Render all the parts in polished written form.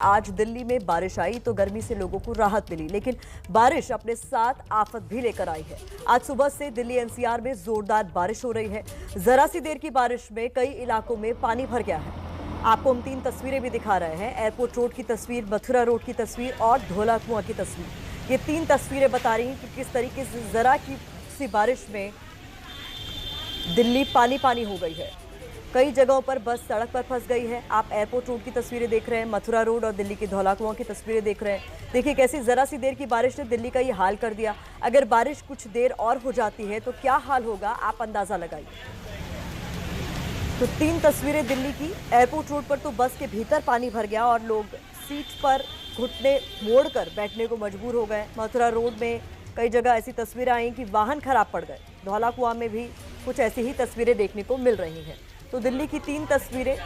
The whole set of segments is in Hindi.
आज दिल्ली में बारिश आई तो गर्मी से लोगों को राहत मिली, लेकिन बारिश अपने साथ आफत भी लेकर आई है। आज सुबह से दिल्ली एनसीआर में जोरदार बारिश हो रही है। जरा सी देर की बारिश में कई इलाकों में पानी भर गया है। आपको हम 3 तस्वीरें भी दिखा रहे हैं, एयरपोर्ट रोड की तस्वीर, मथुरा रोड की तस्वीर और धौला कुआं की तस्वीर। ये 3 तस्वीरें बता रही हैं कि किस तरीके से जरा की सी बारिश में दिल्ली पानी पानी हो गई है। कई जगहों पर बस सड़क पर फंस गई है। आप एयरपोर्ट रोड की तस्वीरें देख रहे हैं, मथुरा रोड और दिल्ली के धौला कुआं की तस्वीरें देख रहे हैं। देखिए कैसी जरा सी देर की बारिश ने दिल्ली का ये हाल कर दिया। अगर बारिश कुछ देर और हो जाती है तो क्या हाल होगा, आप अंदाजा लगाइए। तो 3 तस्वीरें दिल्ली की। एयरपोर्ट रोड पर तो बस के भीतर पानी भर गया और लोग सीट पर घुटने मोड़कर बैठने को मजबूर हो गए। मथुरा रोड में कई जगह ऐसी तस्वीरें आई कि वाहन खराब पड़ गए। धौला कुआं में भी कुछ ऐसी ही तस्वीरें देखने को मिल रही हैं। तो दिल्ली की 3 तस्वीरें।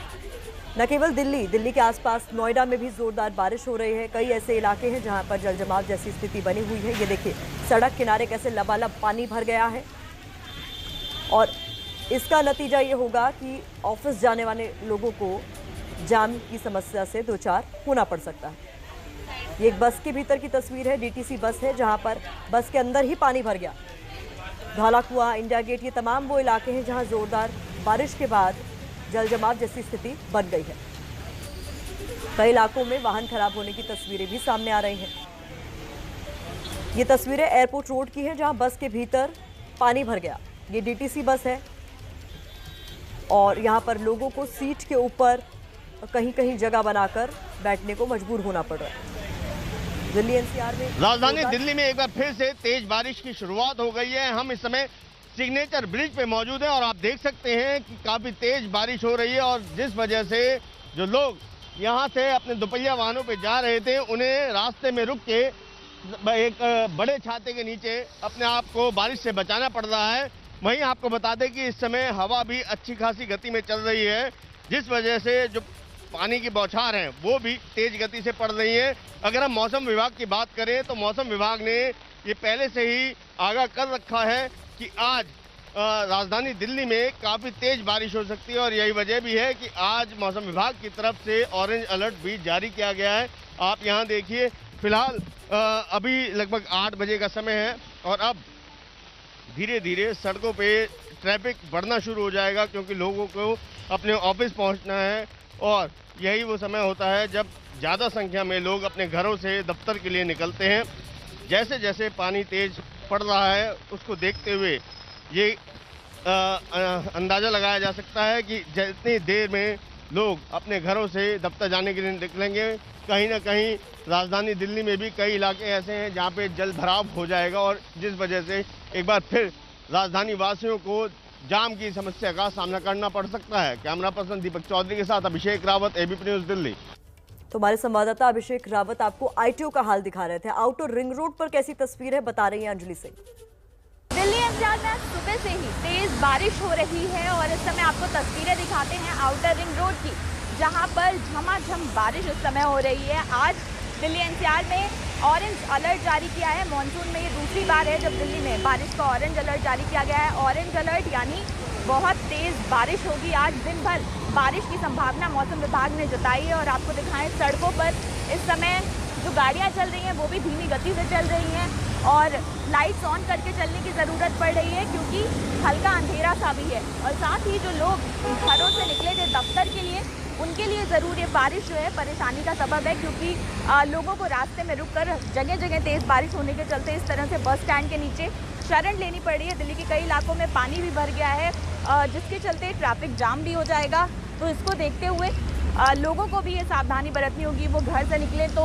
न केवल दिल्ली के आसपास नोएडा में भी जोरदार बारिश हो रही है। कई ऐसे इलाके हैं जहां पर जल जमाव जैसी स्थिति बनी हुई है। ये देखिए सड़क किनारे कैसे लबालब पानी भर गया है और इसका नतीजा ये होगा कि ऑफिस जाने वाले लोगों को जाम की समस्या से दो चार होना पड़ सकता है। ये एक बस के भीतर की तस्वीर है, डीटीसी बस है जहां पर बस के अंदर ही पानी भर गया। धौला कुआं, इंडिया गेट, ये तमाम वो इलाके हैं जहां जोरदार बारिश के बाद जल जमाव जैसी स्थिति बन गई है। कई इलाकों में वाहन खराब होने की तस्वीरें भी सामने आ रही हैं। ये तस्वीरें एयरपोर्ट रोड की हैं जहां बस के भीतर पानी भर गया। ये डीटीसी बस है और यहां पर लोगों को सीट के ऊपर कहीं कहीं जगह बनाकर बैठने को मजबूर होना पड़ रहा है। दिल्ली एनसीआर में, राजधानी दिल्ली में एक बार फिर से तेज बारिश की शुरुआत हो गई है। हम इस समय सिग्नेचर ब्रिज पे मौजूद हैं और आप देख सकते हैं कि काफी तेज बारिश हो रही है और जिस वजह से जो लोग यहां से अपने दोपहिया वाहनों पे जा रहे थे उन्हें रास्ते में रुक के एक बड़े छाते के नीचे अपने आप को बारिश से बचाना पड़ रहा है। वहीं आपको बता दें कि इस समय हवा भी अच्छी खासी गति में चल रही है, जिस वजह से जो पानी की बौछार है वो भी तेज गति से पड़ रही है। अगर हम मौसम विभाग की बात करें तो मौसम विभाग ने ये पहले से ही आगाह कर रखा है कि आज राजधानी दिल्ली में काफी तेज बारिश हो सकती है और यही वजह भी है कि आज मौसम विभाग की तरफ से ऑरेंज अलर्ट भी जारी किया गया है। आप यहां देखिए, फिलहाल अभी लगभग 8 बजे का समय है और अब धीरे धीरे सड़कों पे ट्रैफिक बढ़ना शुरू हो जाएगा क्योंकि लोगों को अपने ऑफिस पहुंचना है और यही वो समय होता है जब ज़्यादा संख्या में लोग अपने घरों से दफ्तर के लिए निकलते हैं। जैसे जैसे पानी तेज पड़ रहा है उसको देखते हुए ये अंदाज़ा लगाया जा सकता है कि जितनी देर में लोग अपने घरों से दफ्तर जाने के लिए निकलेंगे, कहीं ना कहीं राजधानी दिल्ली में भी कई इलाके ऐसे हैं जहां पे जल भराव हो जाएगा और जिस वजह से एक बार फिर राजधानी वासियों को जाम की समस्या का सामना करना पड़ सकता है। कैमरा पर्सन दीपक चौधरी के साथ अभिषेक रावत, एबीपी न्यूज़ दिल्ली। तो हमारे संवाददाता अभिषेक रावत आपको आईटीओ का हाल दिखा रहे थे। आउटर रिंग रोड पर कैसी तस्वीर है बता रही है अंजलि सिंह। दिल्ली एनसीआर में सुबह से ही तेज बारिश हो रही है और इस समय आपको तस्वीरें दिखाते हैं आउटर रिंग रोड की, जहां पर झमाझम बारिश इस समय हो रही है। आज दिल्ली एनसीआर में ऑरेंज अलर्ट जारी किया है। मॉनसून में ये दूसरी बार है जब दिल्ली में बारिश का ऑरेंज अलर्ट जारी किया गया है। ऑरेंज अलर्ट यानी बहुत तेज बारिश होगी। आज दिन भर बारिश की संभावना मौसम विभाग ने जताई है और आपको दिखाएं सड़कों पर इस समय जो गाड़ियां चल रही हैं वो भी धीमी गति से चल रही हैं और लाइट्स ऑन करके चलने की ज़रूरत पड़ रही है क्योंकि हल्का अंधेरा सा भी है। और साथ ही जो लोग घरों से निकले थे दफ्तर के लिए, उनके लिए ज़रूर ये बारिश जो है परेशानी का सबब है क्योंकि लोगों को रास्ते में रुककर जगह जगह तेज़ बारिश होने के चलते इस तरह से बस स्टैंड के नीचे शरण लेनी पड़ रही है। दिल्ली के कई इलाकों में पानी भी भर गया है जिसके चलते ट्रैफिक जाम भी हो जाएगा। तो इसको देखते हुए लोगों को भी ये सावधानी बरतनी होगी। वो घर से निकले तो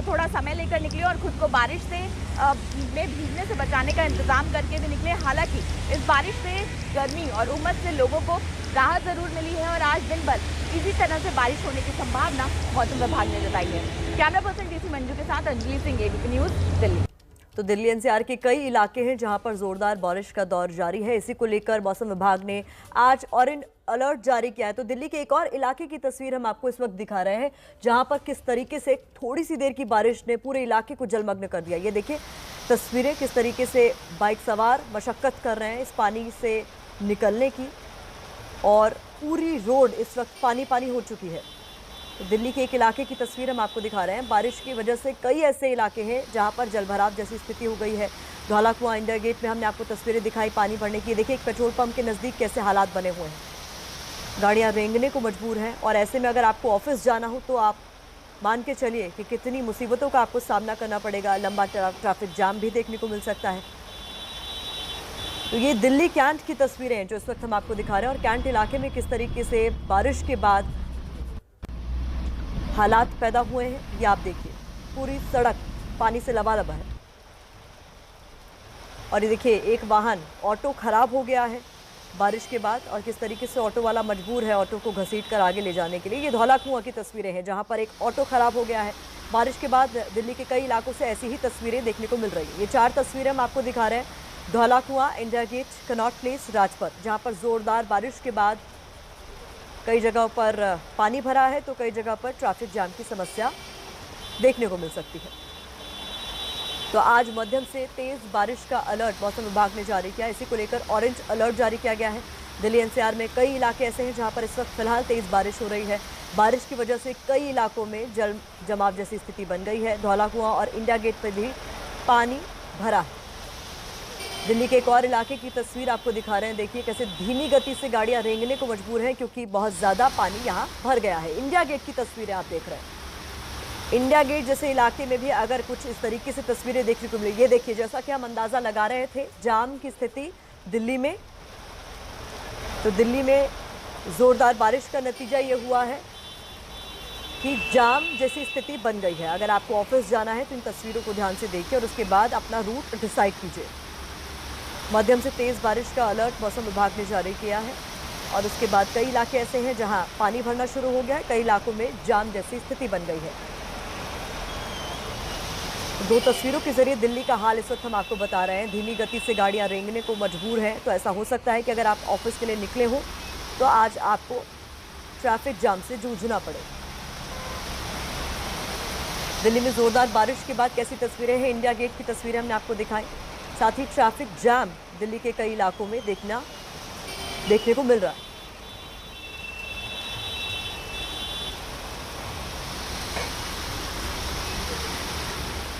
थोड़ा समय लेकर निकले और खुद को बारिश से में भीगने से बचाने का इंतज़ाम करके भी निकले। हालांकि इस बारिश से गर्मी और उमस से लोगों को राहत ज़रूर मिली है और आज दिन भर इसी तरह से बारिश होने की संभावना मौसम विभाग ने जताई है। कैमरा पर्सन डीसी मंजू के साथ अंजलि सिंह, एबीपी न्यूज़ दिल्ली। तो दिल्ली एनसीआर के कई इलाके हैं जहां पर जोरदार बारिश का दौर जारी है। इसी को लेकर मौसम विभाग ने आज ऑरेंज अलर्ट जारी किया है। तो दिल्ली के एक और इलाके की तस्वीर हम आपको इस वक्त दिखा रहे हैं जहां पर किस तरीके से थोड़ी सी देर की बारिश ने पूरे इलाके को जलमग्न कर दिया। ये देखिए तस्वीरें किस तरीके से बाइक सवार मशक्कत कर रहे हैं इस पानी से निकलने की और पूरी रोड इस वक्त पानी पानी हो चुकी है। दिल्ली के एक इलाके की तस्वीर हम आपको दिखा रहे हैं। बारिश की वजह से कई ऐसे इलाके हैं जहां पर जलभराव जैसी स्थिति हो गई है। धौला कुआं इंडिया गेट में हमने आपको तस्वीरें दिखाई पानी भरने की। देखिए एक पेट्रोल पंप के नज़दीक कैसे हालात बने हुए हैं, गाड़ियां रेंगने को मजबूर हैं। और ऐसे में अगर आपको ऑफिस जाना हो तो आप मान के चलिए कि कितनी मुसीबतों का आपको सामना करना पड़ेगा। लंबा ट्रैफिक जाम भी देखने को मिल सकता है। तो ये दिल्ली कैंट की तस्वीरें हैं जो इस वक्त हम आपको दिखा रहे हैं। और कैंट इलाके में किस तरीके से बारिश के बाद हालात पैदा हुए हैं ये आप देखिए। पूरी सड़क पानी से लबालब है। और ये देखिए एक वाहन ऑटो खराब हो गया है बारिश के बाद, और किस तरीके से ऑटो वाला मजबूर है ऑटो को घसीट कर आगे ले जाने के लिए। ये धौला कुआं की तस्वीरें हैं जहां पर एक ऑटो खराब हो गया है। बारिश के बाद दिल्ली के कई इलाकों से ऐसी ही तस्वीरें देखने को मिल रही है। ये 4 तस्वीरें हम आपको दिखा रहे हैं। Dhaula Kuan, India Gate, Connaught Place, Rajpath, जहां पर जोरदार बारिश के बाद कई जगहों पर पानी भरा है तो कई जगह पर ट्रैफिक जाम की समस्या देखने को मिल सकती है। तो आज मध्यम से तेज बारिश का अलर्ट मौसम विभाग ने जारी किया। इसी को लेकर ऑरेंज अलर्ट जारी किया गया है। दिल्ली एनसीआर में कई इलाके ऐसे हैं जहां पर इस वक्त फिलहाल तेज बारिश हो रही है। बारिश की वजह से कई इलाकों में जल जमाव जैसी स्थिति बन गई है। धौला कुआं और इंडिया गेट पर भी पानी भरा है। दिल्ली के एक और इलाके की तस्वीर आपको दिखा रहे हैं। देखिए कैसे धीमी गति से गाड़ियां रेंगने को मजबूर हैं क्योंकि बहुत ज़्यादा पानी यहां भर गया है। इंडिया गेट की तस्वीरें आप देख रहे हैं। इंडिया गेट जैसे इलाके में भी अगर कुछ इस तरीके से तस्वीरें देखने को मिली। ये देखिए जैसा कि हम अंदाज़ा लगा रहे थे जाम की स्थिति दिल्ली में, तो दिल्ली में ज़ोरदार बारिश का नतीजा ये हुआ है कि जाम जैसी स्थिति बन गई है। अगर आपको ऑफिस जाना है तो इन तस्वीरों को ध्यान से देखिए और उसके बाद अपना रूट डिसाइड कीजिए। मध्यम से तेज़ बारिश का अलर्ट मौसम विभाग ने जारी किया है। और उसके बाद कई इलाके ऐसे हैं जहां पानी भरना शुरू हो गया है। कई इलाकों में जाम जैसी स्थिति बन गई है। 2 तस्वीरों के जरिए दिल्ली का हाल इस वक्त हम आपको बता रहे हैं। धीमी गति से गाड़ियां रेंगने को मजबूर हैं। तो ऐसा हो सकता है कि अगर आप ऑफिस के लिए निकले हो तो आज आपको ट्रैफिक जाम से जूझना पड़े। दिल्ली में जोरदार बारिश के बाद कैसी तस्वीरें हैं, इंडिया गेट की तस्वीरें हमने आपको दिखाई। साथ ही ट्रैफिक जाम दिल्ली के कई इलाकों में देखने को मिल रहा है।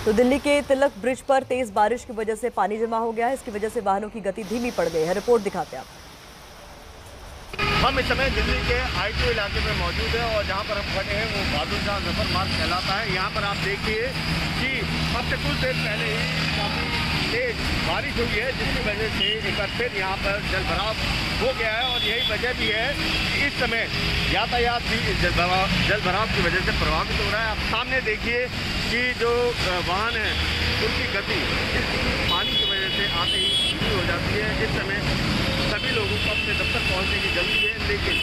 तो दिल्ली के तिलक ब्रिज पर तेज बारिश की वजह से पानी जमा हो गया है। इसकी वजह से वाहनों की गति धीमी पड़ गई है। रिपोर्ट दिखाते हैं आप। हम इस समय दिल्ली के ITO इलाके में मौजूद हैं और जहां पर हम खड़े हैं वो बहादुर शाह जफर मार्ग कहलाता है। यहां पर आप देखिए कि अब से कुछ देर पहले ही काफ़ी तेज बारिश हुई है जिसकी वजह से एक बार फिर यहाँ पर जलभराव हो गया है। और यही वजह भी है कि इस समय यातायात भी इस जलभराव की वजह से प्रभावित हो रहा है। आप सामने देखिए कि जो वाहन हैं उनकी गति इस पानी की वजह से आते ही शुरू हो जाती है। इस समय सभी लोगों को अपने दफ्तर पहुंचने की जल्दी है, लेकिन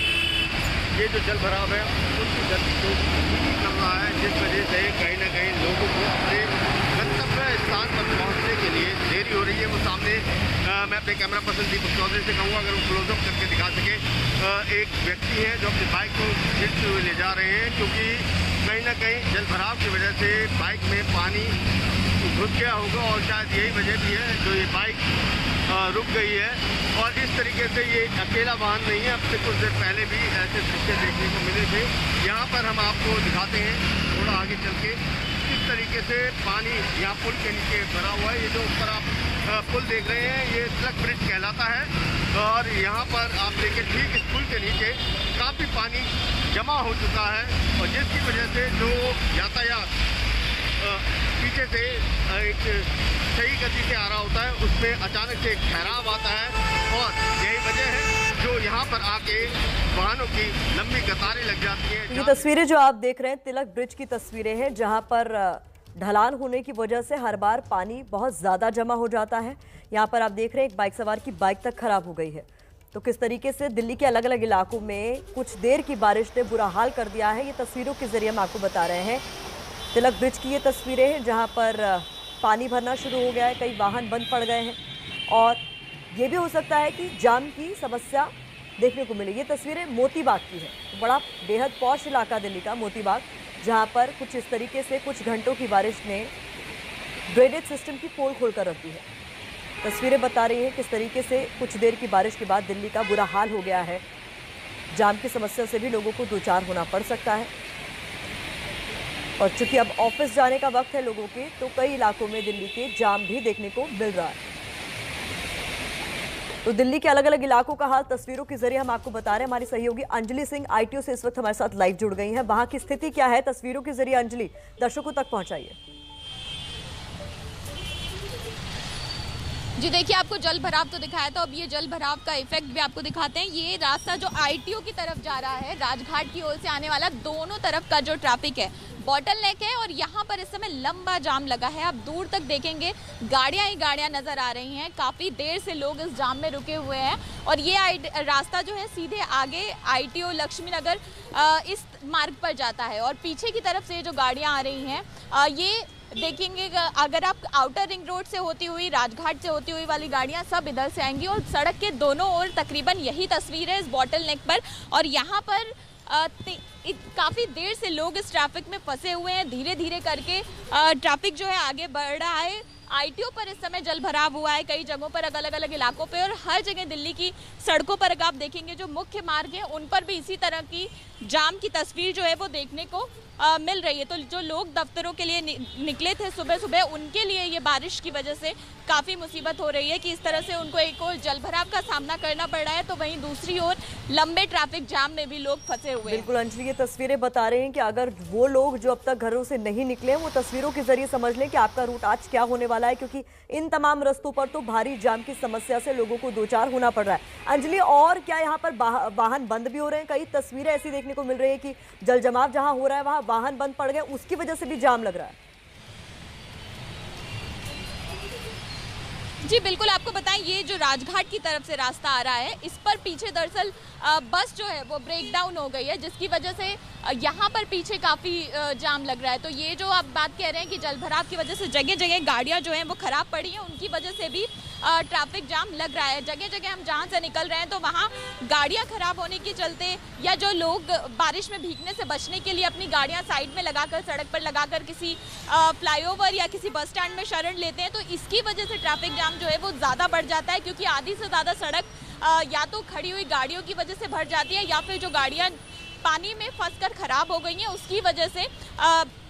ये जो जलभराव है उनकी गति को धीमी कर रहा है, जिस वजह से कहीं ना कहीं लोगों को अपने गंतव्य स्थान पर पहुंचने के लिए देरी हो रही है। वो सामने मैं अपने कैमरा पर्सन दीपक चौधरी से कहूँगा अगर वो क्लोजअप करके दिखा सके। एक व्यक्ति है जो अपनी बाइक को खींचते हुए ले जा रहे हैं क्योंकि कहीं ना कहीं जलभराव की वजह से बाइक में पानी घुस गया होगा और शायद यही वजह भी है जो ये बाइक रुक गई है। और इस तरीके से ये अकेला वाहन नहीं है, अब से कुछ देर पहले भी ऐसे दृश्य देखने को मिले थे। यहाँ पर हम आपको दिखाते हैं थोड़ा आगे चल के किस तरीके से पानी यहाँ पुल के नीचे भरा हुआ है। ये जो ऊपर आप पुल देख रहे हैं ये तिलक ब्रिज कहलाता है और यहाँ पर आप देखिए ठीक इस पुल के नीचे काफ़ी पानी जमा हो चुका है और जिसकी वजह से जो यातायात पीछे से एक सही गति से आ रहा होता है उसमें अचानक से एक ठहराव आता है और यही वजह है जो यहाँ पर आके वाहनों की लंबी कतारें लग जाती हैं। ये तस्वीरें जो आप देख रहे हैं तिलक ब्रिज की तस्वीरें हैं जहाँ पर ढलान होने की वजह से हर बार पानी बहुत ज़्यादा जमा हो जाता है। यहाँ पर आप देख रहे हैं एक बाइक सवार की बाइक तक खराब हो गई है। तो किस तरीके से दिल्ली के अलग अलग इलाकों में कुछ देर की बारिश ने बुरा हाल कर दिया है, ये तस्वीरों के जरिए हम आपको बता रहे हैं। तिलक ब्रिज की ये तस्वीरें हैं जहाँ पर पानी भरना शुरू हो गया है, कई वाहन बंद पड़ गए हैं और ये भी हो सकता है कि जाम की समस्या देखने को मिले। ये तस्वीरें मोतीबाग की है, बड़ा बेहद पॉश इलाका दिल्ली का मोतीबाग, जहाँ पर कुछ इस तरीके से कुछ घंटों की बारिश ने ड्रेनेज सिस्टम की पोल खोल कर रख दी है। तस्वीरें बता रही हैं किस तरीके से कुछ देर की बारिश के बाद दिल्ली का बुरा हाल हो गया है। जाम की समस्या से भी लोगों को दो चार होना पड़ सकता है। और चूंकि अब ऑफिस जाने का वक्त है लोगों के, तो कई इलाकों में दिल्ली के जाम भी देखने को मिल रहा है। तो दिल्ली के अलग अलग इलाकों का हाल तस्वीरों के जरिए हम आपको बता रहे हैं। हमारी सहयोगी अंजलि सिंह आईटीओ से इस वक्त हमारे साथ लाइव जुड़ गई हैं। वहां की स्थिति क्या है, तस्वीरों के जरिए अंजलि दर्शकों तक पहुंचाइए। जी देखिए, आपको जल भराव तो दिखाया था, अब ये जल भराव का इफेक्ट भी आपको दिखाते हैं। ये रास्ता जो आईटीओ की तरफ जा रहा है, राजघाट की ओर से आने वाला, दोनों तरफ का जो ट्रैफिक है बॉटल नेक है और यहाँ पर इस समय लंबा जाम लगा है। आप दूर तक देखेंगे गाड़ियाँ ही गाड़ियाँ नजर आ रही हैं। काफ़ी देर से लोग इस जाम में रुके हुए हैं और ये रास्ता जो है सीधे आगे आईटीओ लक्ष्मी नगर इस मार्ग पर जाता है और पीछे की तरफ से जो गाड़ियाँ आ रही हैं ये देखेंगे, अगर आप आउटर रिंग रोड से होती हुई, राजघाट से होती हुई वाली गाड़ियां सब इधर से आएंगी और सड़क के दोनों ओर तकरीबन यही तस्वीर है इस बॉटल नेक पर। और यहाँ पर काफ़ी देर से लोग इस ट्रैफिक में फंसे हुए हैं। धीरे धीरे करके ट्रैफिक जो है आगे बढ़ रहा है। आईटीओ पर इस समय जल भराव हुआ है कई जगहों पर, अलग अलग इलाकों पे, और हर जगह दिल्ली की सड़कों पर अगर आप देखेंगे जो मुख्य मार्ग है उन पर भी इसी तरह की जाम की तस्वीर जो है वो देखने को मिल रही है। तो जो लोग दफ्तरों के लिए निकले थे सुबह सुबह, उनके लिए ये बारिश की वजह से काफ़ी मुसीबत हो रही है कि इस तरह से उनको एक और जल भराव का सामना करना पड़ रहा है, तो वहीं दूसरी ओर लंबे ट्रैफिक जाम में भी लोग फंसे हुए हैं। बिल्कुल अंजलि, ये तस्वीरें बता रहे हैं कि अगर वो लोग जो अब तक घरों से नहीं निकले हैं, वो तस्वीरों के जरिए समझ लें कि आपका रूट आज क्या होने वाला है, क्योंकि इन तमाम रास्तों पर तो भारी जाम की समस्या से लोगों को दो चार होना पड़ रहा है। अंजलि, और क्या यहाँ पर वाहन बंद भी हो रहे हैं? कई तस्वीरें ऐसी देखने को मिल रही है कि जल जमाव जहां हो रहा है वहां वाहन बंद पड़ गए, उसकी वजह से भी जाम लग रहा है। जी बिल्कुल, आपको बताएं, ये जो राजघाट की तरफ से रास्ता आ रहा है, इस पर पीछे दरअसल बस जो है वो ब्रेक डाउन हो गई है, जिसकी वजह से यहाँ पर पीछे काफ़ी जाम लग रहा है। तो ये जो आप बात कह रहे हैं कि जल भराव की वजह से जगह जगह गाड़ियाँ जो हैं वो ख़राब पड़ी हैं, उनकी वजह से भी ट्रैफिक जाम लग रहा है। जगह जगह हम जहाँ से निकल रहे हैं तो वहाँ गाड़ियाँ ख़राब होने के चलते, या जो लोग बारिश में भीगने से बचने के लिए अपनी गाड़ियाँ साइड में लगाकर, सड़क पर लगाकर किसी फ्लाईओवर या किसी बस स्टैंड में शरण लेते हैं, तो इसकी वजह से ट्रैफिक जाम जो है वो ज़्यादा बढ़ जाता है, क्योंकि आधी से ज़्यादा सड़क या तो खड़ी हुई गाड़ियों की वजह से भर जाती है, या फिर जो गाड़ियाँ पानी में फंसकर खराब हो गई हैं उसकी वजह से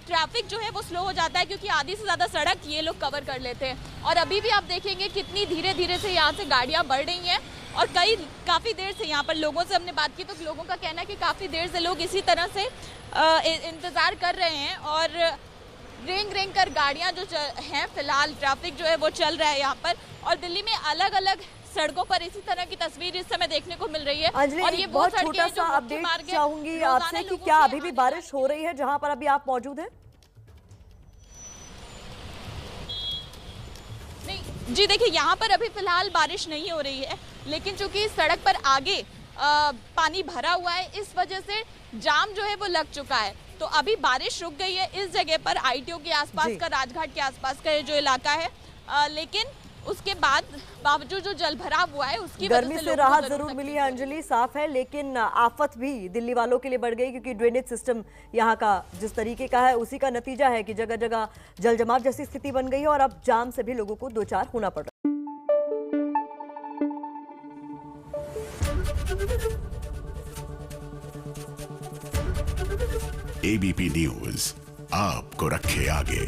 ट्रैफिक जो है वो स्लो हो जाता है, क्योंकि आधी से ज़्यादा सड़क ये लोग कवर कर लेते हैं। और अभी भी आप देखेंगे कितनी धीरे धीरे से यहाँ से गाड़ियाँ बढ़ रही हैं और काफ़ी देर से यहाँ पर लोगों से हमने बात की तो लोगों का कहना है कि काफ़ी देर से लोग इसी तरह से इंतज़ार कर रहे हैं और रेंग कर गाड़ियाँ जो हैं, फिलहाल ट्रैफिक जो है वो चल रहा है यहाँ पर। और दिल्ली में अलग अलग सड़कों पर इसी तरह की तस्वीर इस समय देखने को मिल रही है। और ये बहुत छोटा सा अपडेट चाहूंगी आपसे कि क्या अभी भी बारिश हो रही है जहां पर अभी आप मौजूद हैं? नहीं जी, देखिए यहाँ पर अभी फिलहाल बारिश नहीं हो रही है, लेकिन चूंकि सड़क पर आगे पानी भरा हुआ है, इस वजह से जाम जो है वो लग चुका है। तो अभी बारिश रुक गई है इस जगह पर, आईटीओ के आसपास का, राजघाट के आसपास का जो इलाका है, लेकिन उसके बावजूद जो जल भराव हुआ है उसकी गर्मी से राहत जरूर मिली है अंजलि, साफ है, लेकिन आफत भी दिल्ली वालों के लिए बढ़ गई, क्योंकि ड्रेनेज सिस्टम यहाँ का जिस तरीके का है उसी का नतीजा है कि जगह जगह जल जमाव जैसी स्थिति बन गई है और अब जाम से भी लोगों को दो चार होना पड़ रहा है। एबीपी न्यूज आपको रखे आगे।